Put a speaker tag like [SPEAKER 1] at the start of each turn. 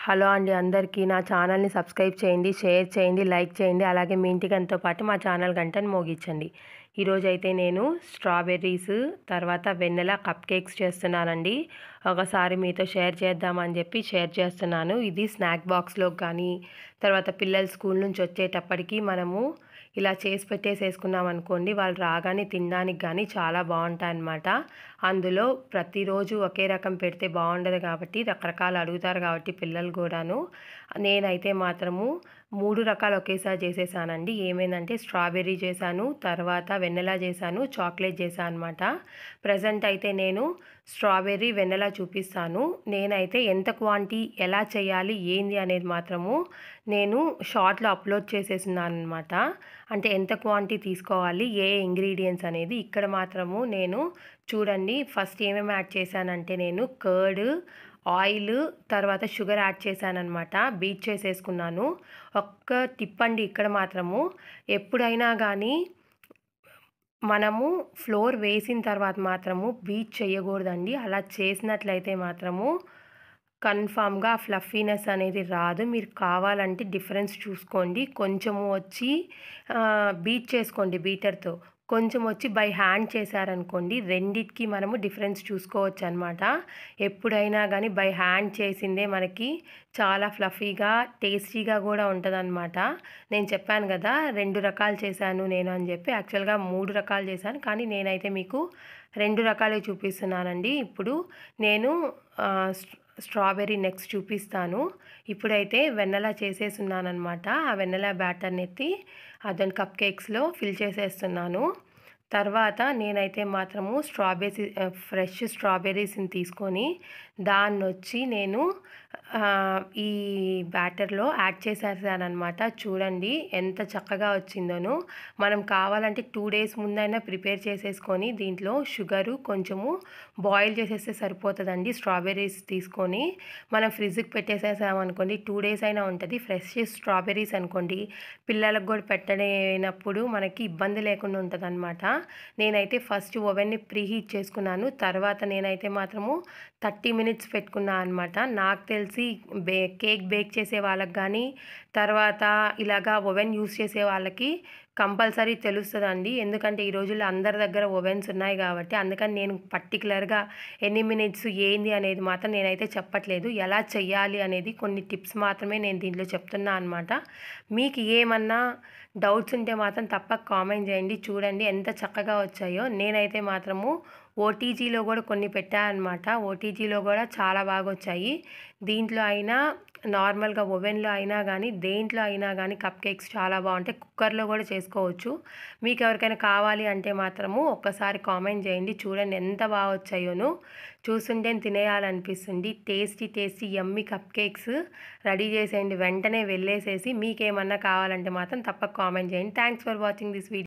[SPEAKER 1] Hello అండి అందరికీ. నా ఛానల్‌ని సబ్స్క్రైబ్ చేయండి, షేర్ చేయండి, లైక్ చేయండి. అలాగే మీ ఇంటికంతో పాటు మా ఛానల్ గంటను మోగించండి. ఈరోజైతే నేను స్ట్రాబెర్రీస్ తర్వాత వెన్నెల కప్ కేక్స్ చేస్తున్నానండి. ఒకసారి మీతో షేర్ చేద్దామని చెప్పి షేర్ చేస్తున్నాను. ఇది స్నాక్ బాక్స్‌లోకి కానీ తర్వాత పిల్లలు స్కూల్ నుంచి వచ్చేటప్పటికి మనము ఇలా చేసి పెట్టేసేసుకున్నాం అనుకోండి, వాళ్ళు రాగానే తినడానికి కానీ చాలా బాగుంటాయన్నమాట. అందులో ప్రతిరోజు ఒకే రకం పెడితే బాగుండదు కాబట్టి రకరకాలు అడుగుతారు కాబట్టి పిల్లలు కూడాను. నేనైతే మాత్రము 3 రకాలు ఒకేసారి చేసేసానండి. ఏమైందంటే స్ట్రాబెర్రీ చేశాను, తర్వాత వెన్నెలా చేశాను, చాక్లెట్ చేశాను అనమాట. ప్రజెంట్ అయితే నేను స్ట్రాబెర్రీ వెన్నెలా చూపిస్తాను. నేనైతే ఎంత క్వాంటిటీ ఎలా చేయాలి ఏంది అనేది మాత్రము నేను షార్ట్‌లో అప్లోడ్ చేసేస్తున్నాను అనమాట. అంటే ఎంత క్వాంటిటీ తీసుకోవాలి, ఏ ఇంగ్రీడియెంట్స్ అనేది ఇక్కడ మాత్రము నేను చూడండి. ఫస్ట్ ఏమేమి యాడ్ చేశానంటే నేను కర్డ్, ఆయిల్, తర్వాత షుగర్ యాడ్ చేశాననమాట. బీట్ చేసేసుకున్నాను. ఒక్క టిప్ అండి ఇక్కడ మాత్రము, ఎప్పుడైనా కానీ మనము ఫ్లోర్ వేసిన తర్వాత మాత్రము బీట్ చేయకూడదండి. అలా చేసినట్లయితే మాత్రము కన్ఫామ్‌గా ఫ్లఫీనెస్ అనేది రాదు. మీరు కావాలంటే డిఫరెన్స్ చూసుకోండి. కొంచెము వచ్చి బీట్ చేసుకోండి బీటర్‌తో. కొంచెం వచ్చి బై హ్యాండ్ చేశారనుకోండి, రెండిటికి మనము డిఫరెన్స్ చూసుకోవచ్చనమాట. ఎప్పుడైనా కానీ బై హ్యాండ్ చేసిందే మనకి చాలా ఫ్లఫీగా, టేస్టీగా కూడా ఉంటదనమాట. నేను చెప్పాను కదా 2 రకాలు చేశాను నేను అని చెప్పి. యాక్చువల్‌గా 3 రకాలు చేశాను. కానీ నేనైతే మీకు 2 రకాలే చూపిస్తున్నానండి. ఇప్పుడు నేను స్ట్రాబెర్రీ నెక్స్ట్ చూపిస్తాను. ఇప్పుడైతే వెన్నెలా చేసేసున్నాననమాట. ఆ వెన్నెలా బ్యాటర్‌ని ఎత్తి అదని కప్ కేక్స్‌లో ఫిల్ చేసేస్తున్నాను. తర్వాత నేనైతే మాత్రము ఫ్రెష్ స్ట్రాబెర్రీస్‌ని తీసుకొని దాన్నొచ్చి నేను ఈ బ్యాటర్‌లో యాడ్ చేసేసాననమాట. చూడండి ఎంత చక్కగా వచ్చిందోను. మనం కావాలంటే 2 డేస్ ముందైనా ప్రిపేర్ చేసేసుకొని దీంట్లో షుగరు కొంచెము బాయిల్ చేసేస్తే సరిపోతుందండి. స్ట్రాబెర్రీస్ తీసుకొని మనం ఫ్రిడ్జ్‌కి పెట్టేసేసామనుకోండి 2 డేస్ అయినా ఉంటుంది. ఫ్రెష్ స్ట్రాబెర్రీస్ అనుకోండి పిల్లలకు కూడా పెట్టలేనప్పుడు మనకి ఇబ్బంది లేకుండా ఉంటుందన్నమాట. నేనైతే ఫస్ట్ ఓవెన్‌ని ప్రీహీట్ చేసుకున్నాను. తర్వాత నేనైతే మాత్రము 30 మినిట్స్ పెట్టుకున్నా అనమాట. నాకు తెలిసి కేక్ బేక్ చేసే వాళ్ళకి కానీ తర్వాత ఇలాగా ఓవెన్ యూస్ చేసే వాళ్ళకి కంపల్సరీ తెలుస్తుందండి. ఎందుకంటే ఈ రోజుల్లో అందరి దగ్గర ఓవెన్స్ ఉన్నాయి కాబట్టి. అందుకని నేను పర్టికులర్‌గా ఎన్ని మినిట్స్ ఏంది అనేది మాత్రం నేనైతే చెప్పట్లేదు. ఎలా చెయ్యాలి అనేది కొన్ని టిప్స్ మాత్రమే నేను దీంట్లో చెప్తున్నా అనమాట. మీకు ఏమన్నా డౌట్స్ ఉంటే మాత్రం తప్పక కామెంట్ చేయండి. చూడండి ఎంత చక్కగా వచ్చాయో. నేనైతే మాత్రము ఓటీజీలో కూడా కొన్ని పెట్టానమాట. ఓటీజీలో కూడా చాలా బాగా వచ్చాయి. దీంట్లో అయినా నార్మల్గా ఓవెన్లో అయినా కానీ దేంట్లో అయినా కానీ కప్ కేక్స్ చాలా బాగుంటాయి. కుక్కర్లో కూడా చేసుకోవచ్చు. మీకు ఎవరికైనా కావాలి అంటే మాత్రము ఒక్కసారి కామెంట్ చేయండి. చూడండి ఎంత బాగా వచ్చాయోను. చూస్తుంటే తినేయాలనిపిస్తుంది. Tasty yummy cupcakes ready చేసేయండి. వెంటనే వెళ్ళేసేసి మీకేమన్నా కావాలంటే మాత్రం తప్పక కామెంట్ చేయండి. Thanks for watching this video.